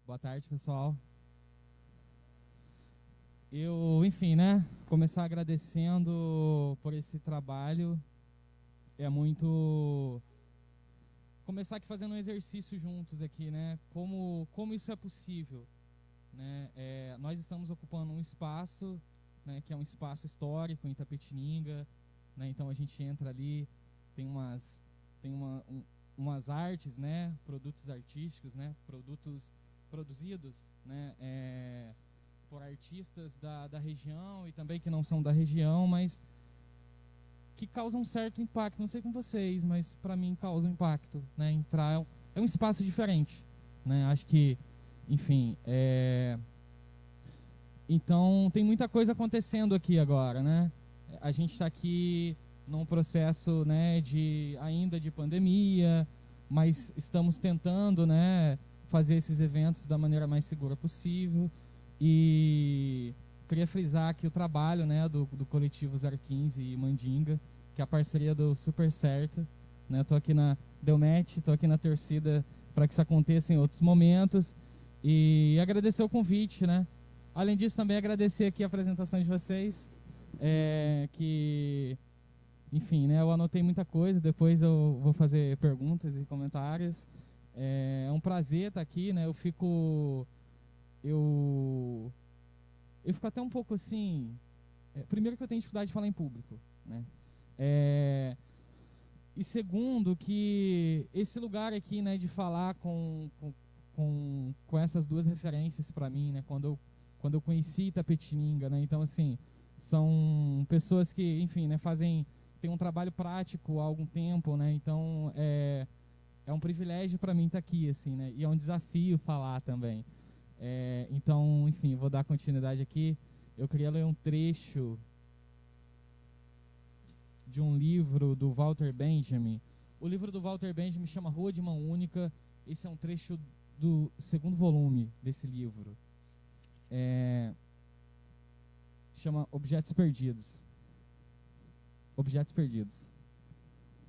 Boa tarde, pessoal. Enfim, né, começar agradecendo por esse trabalho. É muito... Começar aqui fazendo um exercício juntos aqui, né, como isso é possível, né. Nós estamos ocupando um espaço, né, que é um espaço histórico em Itapetininga, né, então a gente entra ali, tem umas artes, né, produtos artísticos, né, produtos produzidos, né, por artistas da região e também que não são da região, mas que causam um certo impacto. Não sei com vocês, mas para mim causa um impacto, né? Entrar é um espaço diferente, né? Acho que, enfim, então tem muita coisa acontecendo aqui agora, né? A gente está aqui num processo, né, ainda de pandemia, mas estamos tentando, né, fazer esses eventos da maneira mais segura possível. E queria frisar aqui o trabalho, né, do coletivo 015 e Mandinga, que é a parceria do Super Certo, né? Tô aqui na Delmet, tô aqui na torcida para que isso aconteça em outros momentos e agradecer o convite, né? Além disso, também agradecer aqui a apresentação de vocês, que, enfim, né, eu anotei muita coisa, depois eu vou fazer perguntas e comentários. É um prazer estar aqui, né? Eu fico até um pouco assim... primeiro que eu tenho dificuldade de falar em público, né? E segundo que esse lugar aqui, né, de falar com essas duas referências para mim, né, quando eu conheci Itapetininga, né, então assim, são pessoas que, enfim, né, tem um trabalho prático há algum tempo, né, então é um privilégio para mim estar aqui, assim, né, e é um desafio falar também. Então, enfim, vou dar continuidade aqui. Eu queria ler um trecho de um livro do Walter Benjamin. O livro do Walter Benjamin chama Rua de Mão Única. Esse é um trecho do segundo volume desse livro. Chama Objetos Perdidos. Objetos Perdidos.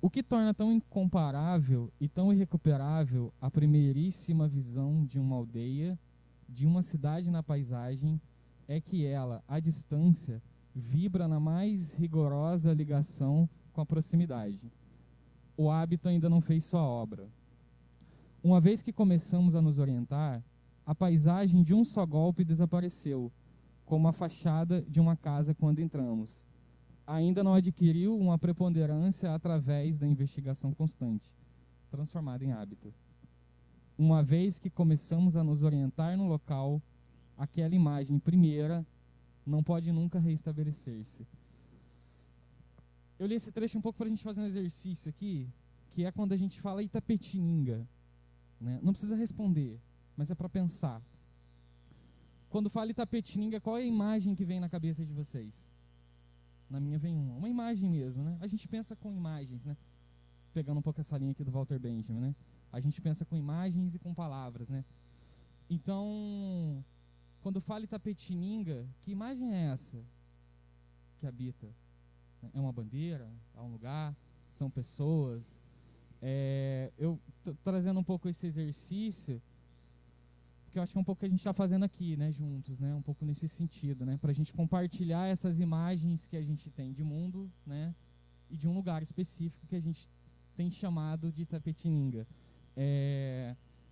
O que torna tão incomparável e tão irrecuperável a primeiríssima visão de uma aldeia, de uma cidade na paisagem, é que ela, à distância, vibra na mais rigorosa ligação com a proximidade. O hábito ainda não fez sua obra. Uma vez que começamos a nos orientar, a paisagem de um só golpe desapareceu, como a fachada de uma casa quando entramos. Ainda não adquiriu uma preponderância através da investigação constante, transformada em hábito. Uma vez que começamos a nos orientar no local, aquela imagem primeira não pode nunca reestabelecer-se. Eu li esse trecho um pouco para a gente fazer um exercício aqui, que é quando a gente fala Itapetininga, né? Não precisa responder, mas é para pensar. Quando fala Itapetininga, qual é a imagem que vem na cabeça de vocês? Na minha vem uma imagem mesmo, né? A gente pensa com imagens, né? Pegando um pouco essa linha aqui do Walter Benjamin, né? A gente pensa com imagens e com palavras, né? Então, quando fala Itapetininga, que imagem é essa que habita? É uma bandeira? É um lugar? São pessoas? Eu tô trazendo um pouco esse exercício, porque eu acho que é um pouco o que a gente está fazendo aqui, né, juntos, né? Um pouco nesse sentido, né? Para a gente compartilhar essas imagens que a gente tem de mundo, né? E de um lugar específico que a gente tem chamado de Itapetininga.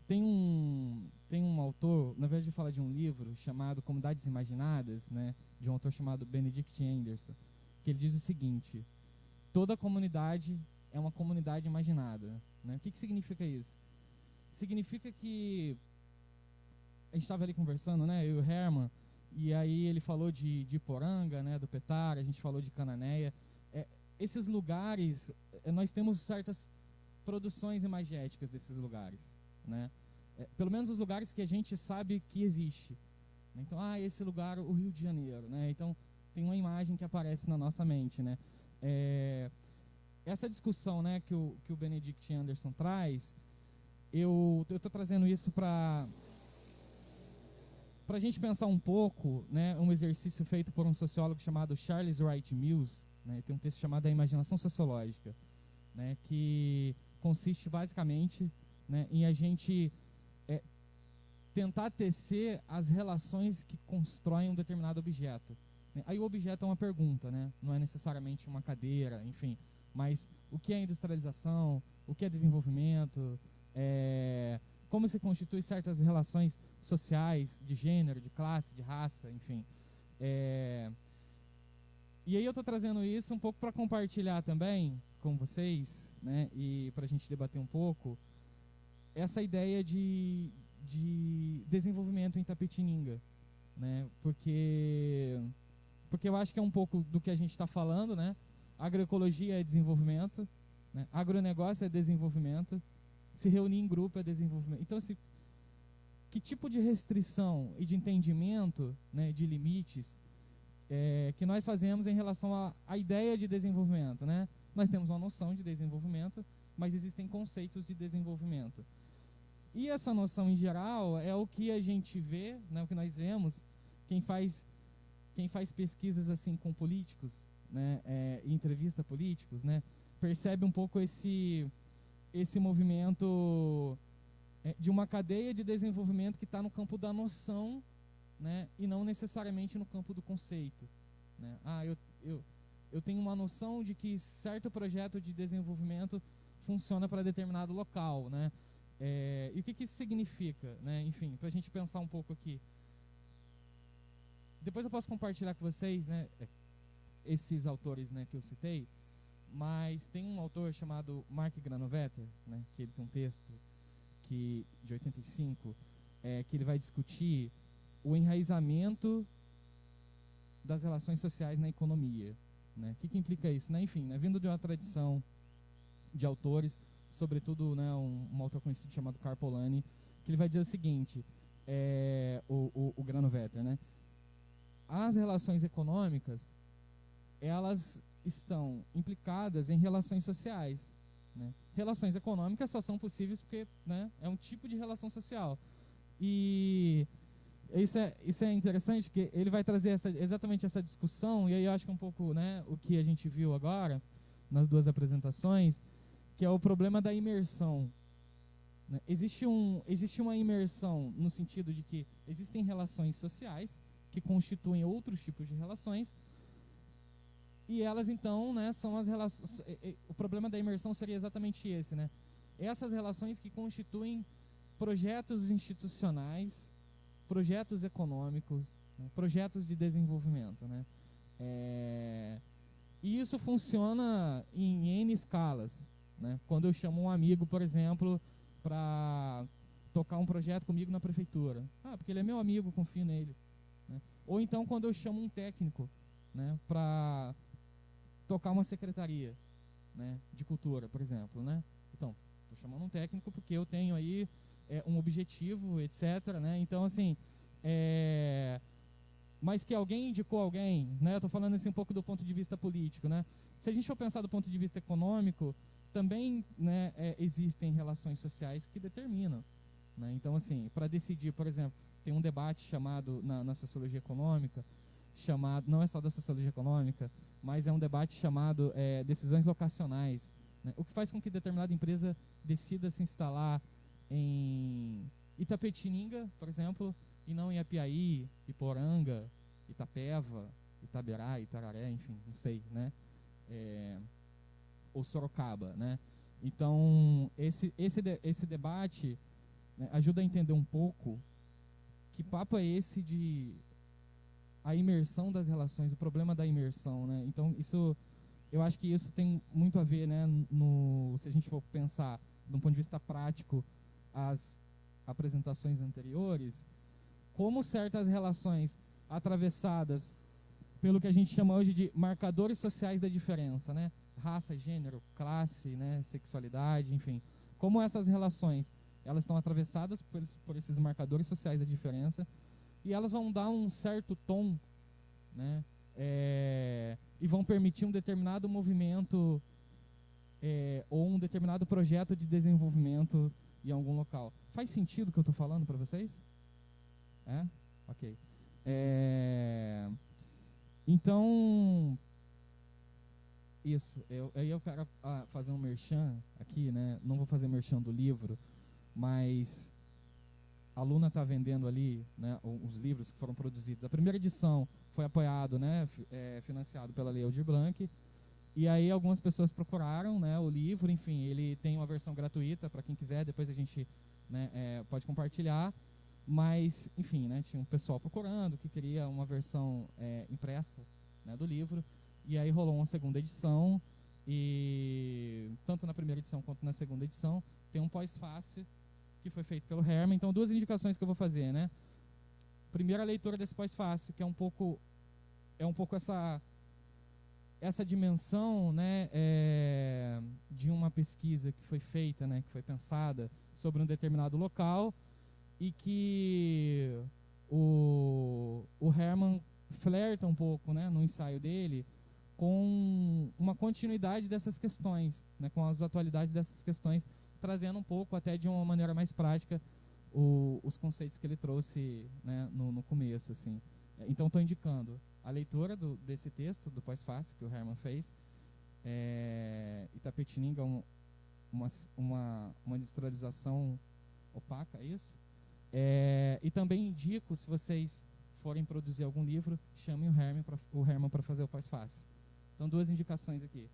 Tem um autor, na verdade eu falo de um livro chamado Comunidades Imaginadas, né, de um autor chamado Benedict Anderson, que ele diz o seguinte: toda comunidade é uma comunidade imaginada, né? O que significa isso? Significa que a gente estava ali conversando, né, eu e o Herman, e aí ele falou de Iporanga, né, do Petar, a gente falou de Cananéia. Esses lugares, nós temos certas produções imagéticas desses lugares, né? Pelo menos os lugares que a gente sabe que existe. Então, esse lugar, o Rio de Janeiro, né? Então, tem uma imagem que aparece na nossa mente, né? Essa discussão, né, que o Benedict Anderson traz, eu estou trazendo isso para a gente pensar um pouco, né, um exercício feito por um sociólogo chamado Charles Wright Mills, né? Tem um texto chamado A Imaginação Sociológica, né, que consiste basicamente, né, em a gente tentar tecer as relações que constroem um determinado objeto. Aí o objeto é uma pergunta, né? Não é necessariamente uma cadeira, enfim. Mas o que é industrialização, o que é desenvolvimento, como se constitui certas relações sociais, de gênero, de classe, de raça, enfim. E aí eu estou trazendo isso um pouco para compartilhar também com vocês, né? E para a gente debater um pouco essa ideia de desenvolvimento em Itapetininga, né? Porque eu acho que é um pouco do que a gente está falando, né? Agroecologia é desenvolvimento, né? Agronegócio é desenvolvimento, se reunir em grupo é desenvolvimento. Então, que tipo de restrição e de entendimento, né, de limites que nós fazemos em relação à ideia de desenvolvimento, né? Nós temos uma noção de desenvolvimento, mas existem conceitos de desenvolvimento. E essa noção em geral é o que a gente vê, né, o que nós vemos, quem faz pesquisas assim com políticos, né, e entrevista políticos, né, percebe um pouco esse movimento de uma cadeia de desenvolvimento que está no campo da noção, né, e não necessariamente no campo do conceito, né? Eu tenho uma noção de que certo projeto de desenvolvimento funciona para determinado local, né? E o que isso significa, né? Enfim, para a gente pensar um pouco aqui. Depois eu posso compartilhar com vocês, né, esses autores, né, que eu citei, mas tem um autor chamado Mark Granovetter, né, que ele tem um texto de 85, que ele vai discutir o enraizamento das relações sociais na economia, né? O que implica isso, né? Enfim, né, vindo de uma tradição de autores, sobretudo, né, um autor conhecido chamado Karl Polanyi, que ele vai dizer o seguinte, o Granovetter, né? As relações econômicas, elas estão implicadas em relações sociais, né? Relações econômicas só são possíveis porque, né, é um tipo de relação social. E isso é interessante, porque ele vai trazer exatamente essa discussão, e aí eu acho que é um pouco, né, o que a gente viu agora, nas duas apresentações, que é o problema da imersão, né? Existe uma imersão no sentido de que existem relações sociais que constituem outros tipos de relações, e elas então, né, são as relações. O problema da imersão seria exatamente esse, né? Essas relações que constituem projetos institucionais, projetos econômicos, né, projetos de desenvolvimento, né? E isso funciona em N escalas, né? Quando eu chamo um amigo, por exemplo, para tocar um projeto comigo na prefeitura, porque ele é meu amigo, confio nele, né? Ou então quando eu chamo um técnico, né, para tocar uma secretaria, né, de cultura, por exemplo, né? Então, estou chamando um técnico porque eu tenho aí um objetivo, etc., né? Então, assim, mas que alguém indicou alguém, né? Eu estou falando assim um pouco do ponto de vista político, né? Se a gente for pensar do ponto de vista econômico, também, né, existem relações sociais que determinam, né? Então, assim, para decidir, por exemplo, tem um debate chamado na sociologia econômica, não é só da sociologia econômica, mas é um debate chamado decisões locacionais, né? O que faz com que determinada empresa decida se instalar em Itapetininga, por exemplo, e não em Apiaí, Iporanga, Itapeva, Itaberá, Itararé, enfim, não sei, né? Ou Sorocaba, né? Então, esse debate, né, ajuda a entender um pouco que papo é esse de a imersão das relações, o problema da imersão, né? Então, eu acho que isso tem muito a ver, né, se a gente for pensar de um ponto de vista prático as apresentações anteriores, como certas relações atravessadas pelo que a gente chama hoje de marcadores sociais da diferença, né? Raça, gênero, classe, né, sexualidade, enfim. Como essas relações, elas estão atravessadas por esses marcadores sociais da diferença, e elas vão dar um certo tom, né, e vão permitir um determinado movimento ou um determinado projeto de desenvolvimento em algum local. Faz sentido o que eu estou falando para vocês? Ok. Então, isso. Eu quero fazer um merchan aqui, né? Não vou fazer merchan do livro, mas a Luna está vendendo ali, né, os livros que foram produzidos. A primeira edição foi apoiado, né, financiado pela Lei Aldir Blanc. E aí algumas pessoas procuraram, né, o livro. Enfim, ele tem uma versão gratuita para quem quiser. Depois a gente, né, pode compartilhar. Mas, enfim, né, tinha um pessoal procurando que queria uma versão impressa, né, do livro. E aí rolou uma segunda edição. E tanto na primeira edição quanto na segunda edição tem um pós-fácil que foi feito pelo Herman. Então, duas indicações que eu vou fazer, né? Primeiro, a leitura desse pós-fácil, que é um pouco essa dimensão, né, de uma pesquisa que foi feita, né, que foi pensada sobre um determinado local, e que o Herman flerta um pouco, né, no ensaio dele, com uma continuidade dessas questões, né, com as atualidades dessas questões, trazendo um pouco até de uma maneira mais prática os conceitos que ele trouxe, né, no começo, assim. Então, estou indicando a leitura desse texto, do pós-fácil, que o Herman fez. Itapetininga, uma industrialização opaca, é isso? E também indico, se vocês forem produzir algum livro, chamem o Herman para fazer o pós-fácil. Então, duas indicações aqui.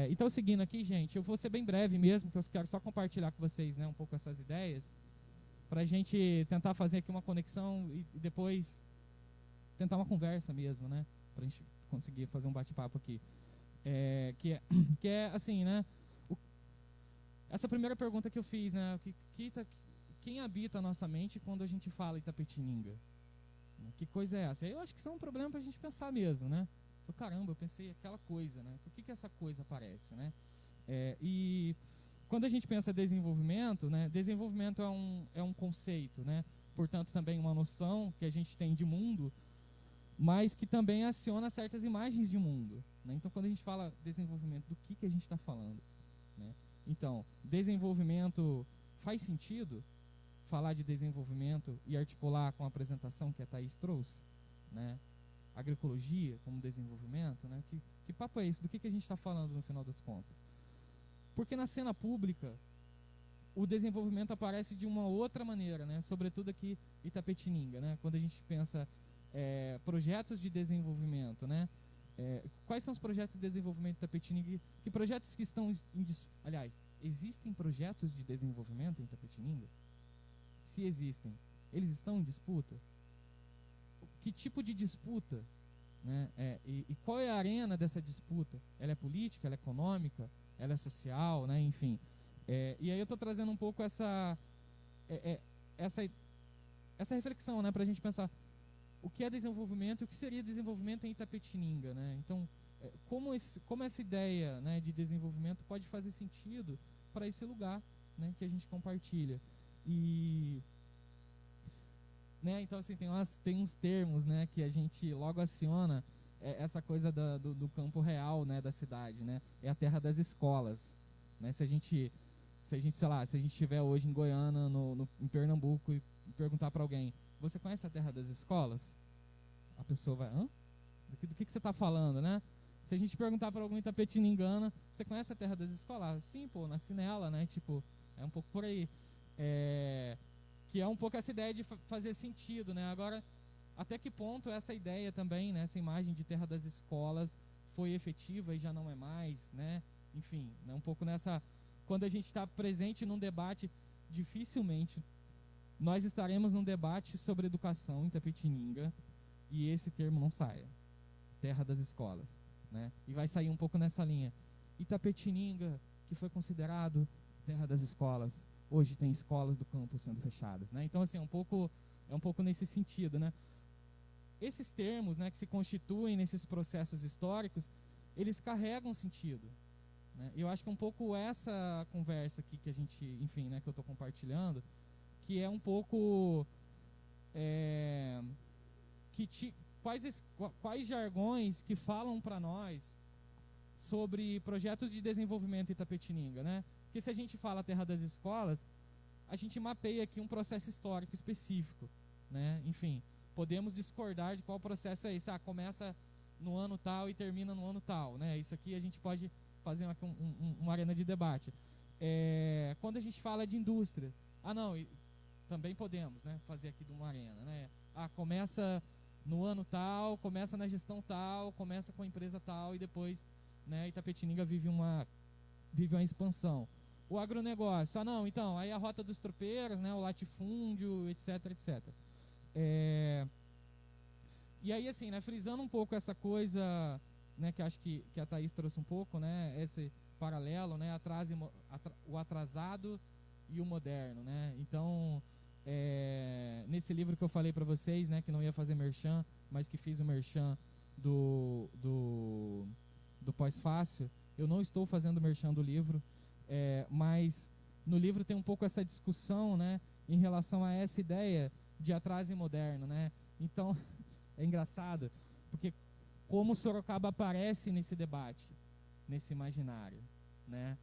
Então, seguindo aqui, gente, eu vou ser bem breve mesmo, que eu quero só compartilhar com vocês, né, um pouco essas ideias, para a gente tentar fazer aqui uma conexão e depois tentar uma conversa mesmo, né, para a gente conseguir fazer um bate-papo aqui. Que é assim, né, essa primeira pergunta que eu fiz, né, quem habita a nossa mente quando a gente fala Itapetininga? Que coisa é essa? Eu acho que isso é um problema para a gente pensar mesmo, né? Caramba, eu pensei aquela coisa, né? Por que essa coisa aparece, né? E quando a gente pensa desenvolvimento, né? Desenvolvimento é um conceito, né? Portanto, também uma noção que a gente tem de mundo, mas que também aciona certas imagens de mundo, né? Então, quando a gente fala desenvolvimento, do que a gente está falando, né? Então, desenvolvimento faz sentido falar de desenvolvimento e articular com a apresentação que a Thaís trouxe, né? Agroecologia como desenvolvimento, né? Que papo é esse? Do que a gente está falando no final das contas? Porque na cena pública o desenvolvimento aparece de uma outra maneira, né? Sobretudo aqui em Itapetininga, né? Quando a gente pensa projetos de desenvolvimento, né? Quais são os projetos de desenvolvimento de Itapetininga? Que projetos que estão aliás, existem projetos de desenvolvimento em Itapetininga? Se existem, eles estão em disputa? Que tipo de disputa, né? E qual é a arena dessa disputa? Ela é política, ela é econômica, ela é social, né? Enfim. E aí eu estou trazendo um pouco essa reflexão, né? Para a gente pensar o que é desenvolvimento e o que seria desenvolvimento em Itapetininga, né? Então, como essa ideia, né, de desenvolvimento pode fazer sentido para esse lugar, né, que a gente compartilha. E né, então assim, tem uns termos, né, que a gente logo aciona essa coisa do campo real, né, da cidade, né? É a terra das escolas, né? Se a gente sei lá, se a gente estiver hoje em Goiânia, em Pernambuco, e perguntar para alguém: você conhece a terra das escolas? A pessoa vai: hã? Do que você está falando, né? Se a gente perguntar para algum itapetiningana: você conhece a terra das escolas? Sim, pô, nasci nela, né? Tipo, é um pouco por aí. Que é um pouco essa ideia de fazer sentido, né? Agora, até que ponto essa ideia também, né, essa imagem de terra das escolas foi efetiva e já não é mais, né? Enfim, né, um pouco nessa... Quando a gente está presente num debate, dificilmente nós estaremos num debate sobre educação em Itapetininga e esse termo não saia. Terra das escolas, né? E vai sair um pouco nessa linha. Itapetininga, que foi considerado terra das escolas, hoje tem escolas do campus sendo fechadas, né? Então, assim, é um pouco nesse sentido, né? Esses termos, né, que se constituem nesses processos históricos, eles carregam sentido, né? Eu acho que é um pouco essa conversa aqui que a gente, enfim, né, que eu estou compartilhando, que é um pouco quais jargões que falam para nós sobre projetos de desenvolvimento em Itapetininga, né? Porque se a gente fala terra das escolas, a gente mapeia aqui um processo histórico específico, né? Enfim, podemos discordar de qual processo é esse. Começa no ano tal e termina no ano tal, né? Isso aqui a gente pode fazer uma arena de debate. Quando a gente fala de indústria, não, também podemos, né, fazer aqui de uma arena, né? Começa no ano tal, começa na gestão tal, começa com a empresa tal e depois, né, Itapetininga vive uma expansão. O agronegócio, não, então, aí a rota dos tropeiros, né, o latifúndio, etc, etc. E aí, assim, né, frisando um pouco essa coisa, né, que acho que a Thaís trouxe um pouco, né, esse paralelo, né, o atrasado e o moderno, né. Então, nesse livro que eu falei para vocês, né, que não ia fazer merchan, mas que fiz o merchan do Pós-Fácil, eu não estou fazendo merchan do livro, mas no livro tem um pouco essa discussão, né, em relação a essa ideia de atraso e moderno, né. Então, é engraçado, porque como Sorocaba aparece nesse debate, nesse imaginário, né?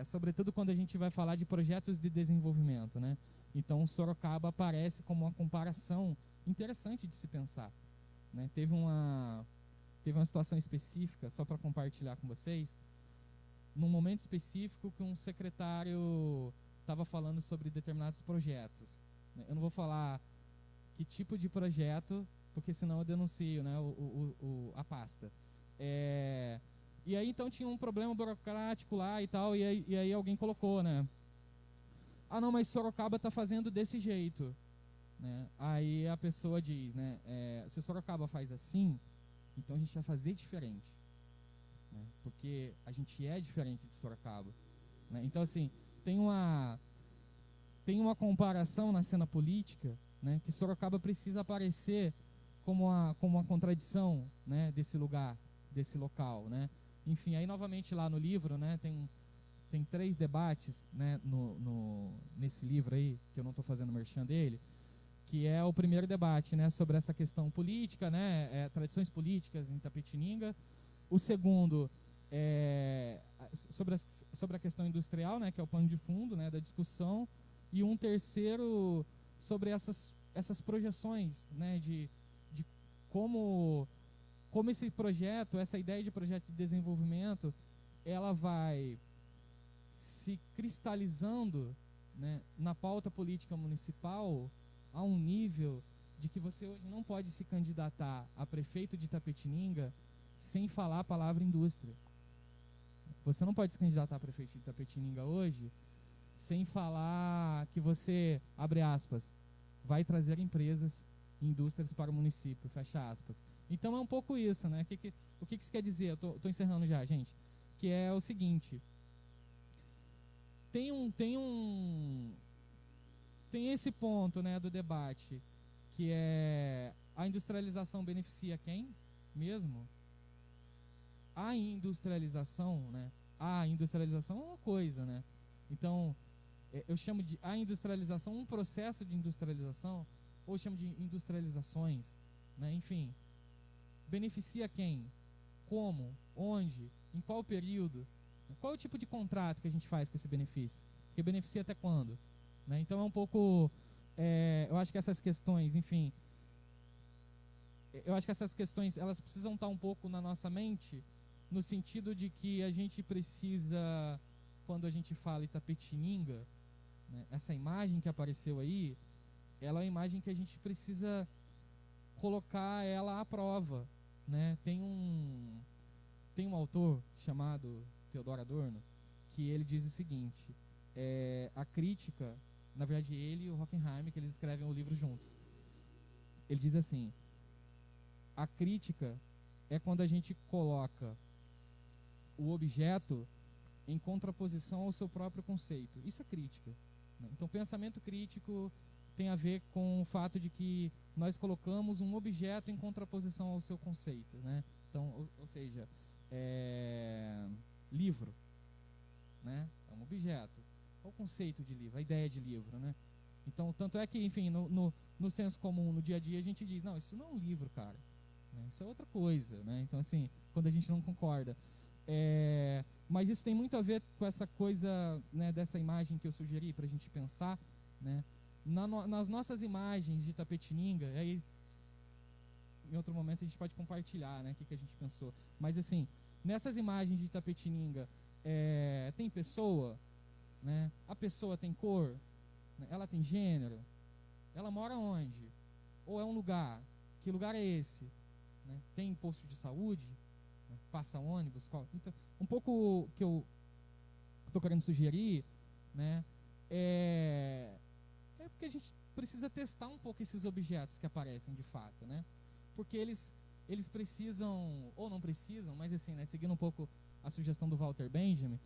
Sobretudo quando a gente vai falar de projetos de desenvolvimento, né? Então, Sorocaba aparece como uma comparação interessante de se pensar, né? Teve uma situação específica, só para compartilhar com vocês, num momento específico que um secretário estava falando sobre determinados projetos, né? Eu não vou falar que tipo de projeto, porque senão eu denuncio, né, a pasta. E aí então tinha um problema burocrático lá e tal, e aí alguém colocou, né, não, mas Sorocaba está fazendo desse jeito, né? Aí a pessoa diz, né, se Sorocaba faz assim, então a gente vai fazer diferente, né, porque a gente é diferente de Sorocaba, né? Então, assim, tem uma comparação na cena política, né, que Sorocaba precisa aparecer como uma contradição, né, desse lugar, desse local, né. Enfim, aí novamente lá no livro, né, tem 3 debates, né, nesse livro aí, que eu não estou fazendo merchan dele, que é o primeiro debate, né, sobre essa questão política, né, tradições políticas em Itapetininga. O segundo sobre a questão industrial, né, que é o pano de fundo, né, da discussão. E um terceiro sobre essas projeções, né, de como esse projeto, essa ideia de projeto de desenvolvimento, ela vai se cristalizando, né, na pauta política municipal a um nível de que você hoje não pode se candidatar a prefeito de Itapetininga sem falar a palavra indústria. Você não pode se candidatar a prefeito de Itapetininga hoje sem falar que você, abre aspas, vai trazer empresas e indústrias para o município, fecha aspas. Então é um pouco isso, né? O que isso quer dizer? Eu tô encerrando já, gente. Que é o seguinte: tem esse ponto, né, do debate, que é a industrialização beneficia quem mesmo? A industrialização, né? A industrialização é uma coisa, né? Então, eu chamo de a industrialização, um processo de industrialização, ou eu chamo de industrializações, né? Enfim, beneficia quem? Como? Onde? Em qual período? Qual é o tipo de contrato que a gente faz com esse benefício? Porque beneficia até quando? Né? Então é um pouco, eu acho que essas questões, enfim, eu acho que essas questões, elas precisam estar um pouco na nossa mente, no sentido de que a gente precisa, quando a gente fala Itapetininga, né, essa imagem que apareceu aí, ela é uma imagem que a gente precisa colocar ela à prova, né? Tem um autor chamado Theodor Adorno, que ele diz o seguinte, a crítica, na verdade ele e o Hockenheim, que eles escrevem o livro juntos, ele diz assim: a crítica é quando a gente coloca o objeto em contraposição ao seu próprio conceito. Isso é crítica, né? Então, pensamento crítico tem a ver com o fato de que nós colocamos um objeto em contraposição ao seu conceito, né? Então, ou seja, livro, né? É um objeto. Qual o conceito de livro? A ideia de livro, né? Então, tanto é que, enfim, no senso comum, no dia a dia, a gente diz, não, isso não é um livro, cara, né? Isso é outra coisa, né? Então, assim, quando a gente não concorda. Mas isso tem muito a ver com essa coisa, né, dessa imagem que eu sugeri para a gente pensar, né? Nas nossas imagens de Itapetininga, aí em outro momento a gente pode compartilhar, né, o que a gente pensou. Mas assim, nessas imagens de Itapetininga, tem pessoa, né? A pessoa tem cor, né? Ela tem gênero, mora onde? Ou é um lugar? Que lugar é esse? Né? Tem posto de saúde? Né? Passa ônibus? Então, um pouco que eu estou querendo sugerir, né, é porque a gente precisa testar um pouco esses objetos que aparecem de fato, né? Porque eles precisam, ou não precisam, mas assim, né, seguindo um pouco a sugestão do Walter Benjamin,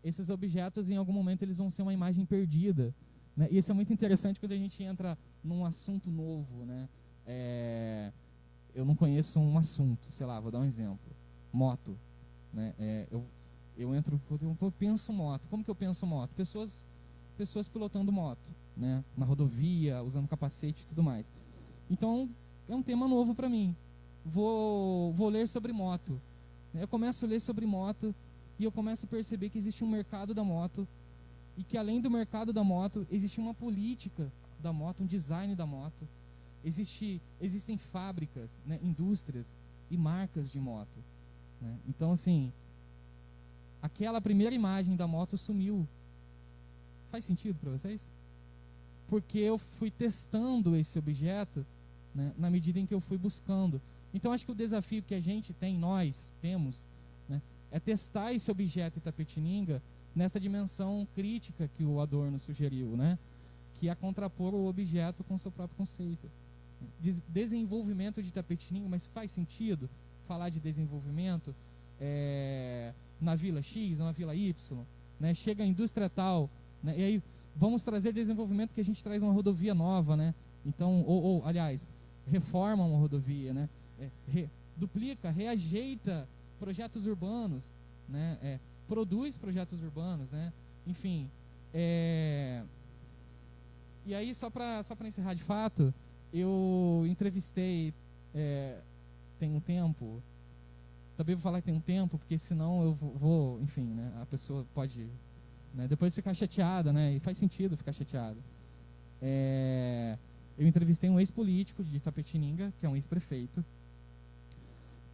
esses objetos em algum momento eles vão ser uma imagem perdida, né? E isso é muito interessante quando a gente entra num assunto novo, né? Eu não conheço um assunto, sei lá, vou dar um exemplo, moto, né? Eu penso moto. Como que eu penso moto? Pessoas pilotando moto, né? Na rodovia, usando capacete e tudo mais. Então, é um tema novo para mim. Vou ler sobre moto. Eu começo a ler sobre moto e eu começo a perceber que existe um mercado da moto e que além do mercado da moto, existe uma política da moto, um design da moto. Existem fábricas, né, indústrias e marcas de moto, né? Então, assim, aquela primeira imagem da moto sumiu. Faz sentido para vocês? Porque eu fui testando esse objeto, né, na medida em que eu fui buscando. Então, acho que o desafio que a gente tem, nós temos, né, é testar esse objeto Itapetininga nessa dimensão crítica que o Adorno sugeriu, né, que é contrapor o objeto com o seu próprio conceito. Desenvolvimento de Itapetininga, mas faz sentido falar de desenvolvimento na Vila X ou na Vila Y, né? Chega a indústria tal, né? E aí vamos trazer desenvolvimento que a gente traz uma rodovia nova, né? Então, aliás, reforma uma rodovia, né? Duplica, reajeita projetos urbanos, né? Produz projetos urbanos, né? Enfim, e aí só para encerrar de fato, eu entrevistei tem um tempo. Também vou falar que tem um tempo, porque senão eu vou, enfim, né, a pessoa pode, né, depois ficar chateada, né, e faz sentido ficar chateada. Eu entrevistei um ex-político de Itapetininga, que é um ex-prefeito,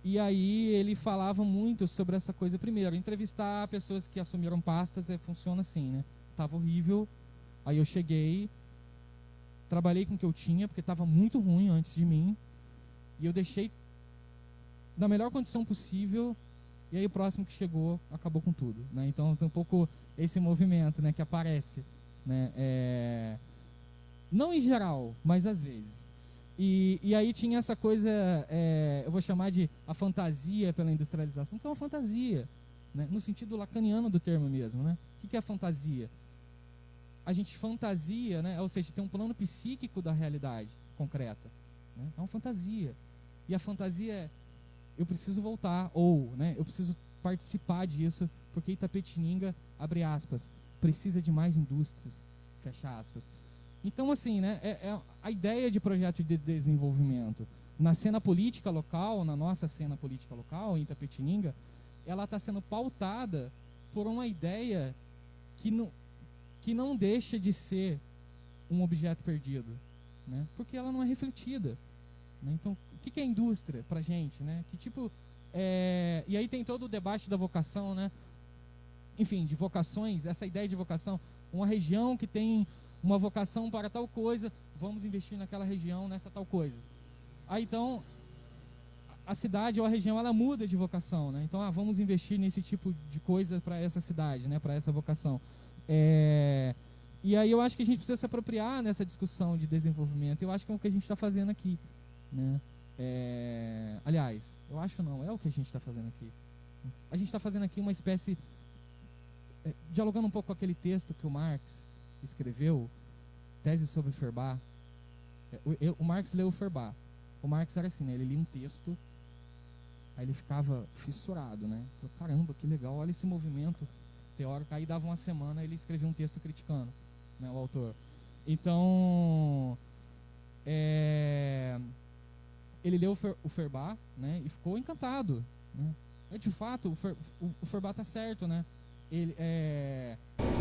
e aí ele falava muito sobre essa coisa. Primeiro, entrevistar pessoas que assumiram pastas funciona assim, né, estava horrível, aí eu cheguei, trabalhei com o que eu tinha, porque estava muito ruim antes de mim, e eu deixei da melhor condição possível, e aí o próximo que chegou acabou com tudo, né? Então tem um pouco esse movimento, né, que aparece, né, não em geral, mas às vezes. E aí tinha essa coisa, eu vou chamar de a fantasia pela industrialização, que é uma fantasia, né, no sentido lacaniano do termo mesmo, né? O que é a fantasia? A gente fantasia, né, ou seja, tem um plano psíquico da realidade concreta, né? É uma fantasia. E a fantasia é: eu preciso voltar, ou, né, eu preciso participar disso, porque Itapetininga, abre aspas, precisa de mais indústrias, fecha aspas. Então, assim, né, a ideia de projeto de desenvolvimento na cena política local, na nossa cena política local, em Itapetininga, ela está sendo pautada por uma ideia que não deixa de ser um objeto perdido, né, porque ela não é refletida, né? Então, o que é indústria para a gente, né? Que tipo, e aí tem todo o debate da vocação, né? Enfim, de vocações, essa ideia de vocação, uma região que tem uma vocação para tal coisa, vamos investir naquela região, nessa tal coisa. Aí então, a cidade ou a região, ela muda de vocação, né? Então, vamos investir nesse tipo de coisa para essa cidade, né? Para essa vocação. E aí eu acho que a gente precisa se apropriar nessa discussão de desenvolvimento. Eu acho que é o que a gente está fazendo aqui, né? Aliás, eu acho não, é o que a gente está fazendo aqui. A gente está fazendo aqui uma espécie, dialogando um pouco com aquele texto que o Marx escreveu, Tese sobre Feuerbach. O Marx leu o Feuerbach. O Marx era assim, né? Ele lia um texto, aí ele ficava fissurado, né? Falei, caramba, que legal, olha esse movimento teórico. Aí dava uma semana, ele escrevia um texto criticando, né, o autor. Então, ele leu o Feuerbach, né, e ficou encantado, né? De fato, o Feuerbach está certo, né? Ele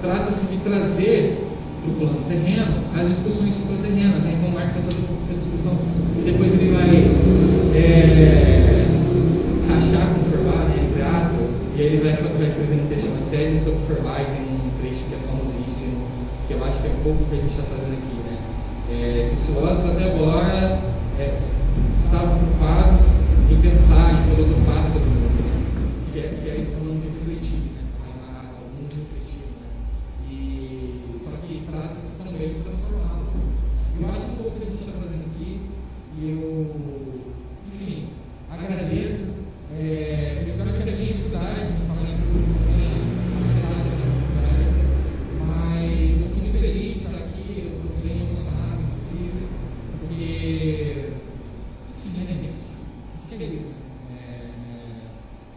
trata-se de trazer para o plano terreno as discussões supraterrenas, né? Então Marx vai fazer um pouco essa discussão e depois ele vai rachar com o Feuerbach, né, entre aspas, e aí ele vai escrever um texto chamado Tese sobre Feuerbach, tem um trecho que é famosíssimo, que eu acho que é um pouco o que a gente está fazendo aqui, né? filósofos até agora estavam ocupados em pensar, em filosofar sobre o mundo, né? Que é isso, falando de refletir, né? O mundo refletivo, né? Só que trata-se também de transformá-lo. Eu acho que um pouco que a gente está fazendo aqui, e eu, enfim, agradeço. Eu espero que a minha dificuldade em falar em público tenha afetado as necessidades, mas eu estou muito feliz de estar aqui, eu estou bem emocionado, inclusive, porque, enfim, né, gente? Acho que é isso.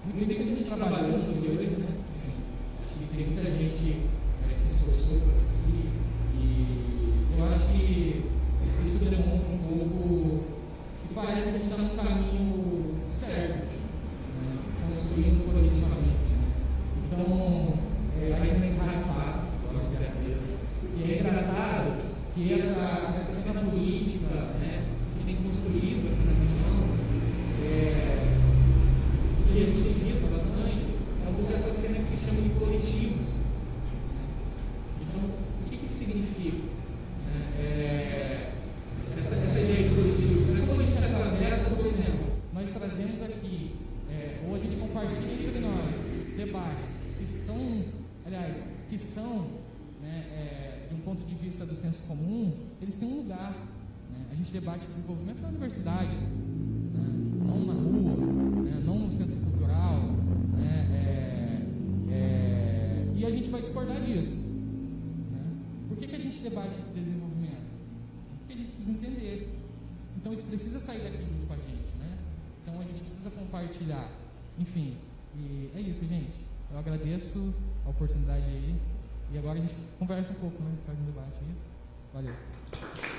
Muito tempo a gente trabalhando aqui hoje, né? Enfim, acho que tem muita gente que se esforçou por aqui, e eu acho que isso demonstra um pouco que parece que a gente está no caminho certo, né? Construindo coletivamente. Então, a mensagem fato, e é engraçado que essa cena política, né, que tem construído aqui na região, que a gente tem visto bastante, é um pouco essa cena que se chama de coletivos. Então, o que isso significa? Essa ideia de coletivo. Como a gente atravessa, por exemplo, nós trazemos aqui, ou a gente compartilha entre nós, debates que são, né, de um ponto de vista do senso comum, eles têm um lugar. Né? A gente debate o desenvolvimento da universidade, né? Não na rua, né? Não no centro cultural, né? E a gente vai discordar disso. Né? Por que a gente debate desenvolvimento? Porque a gente precisa entender. Então isso precisa sair daqui junto com a gente, né? Então a gente precisa compartilhar. Enfim, e é isso, gente. Eu agradeço a oportunidade aí. E agora a gente conversa um pouco, né? Faz um debate, é isso? Valeu.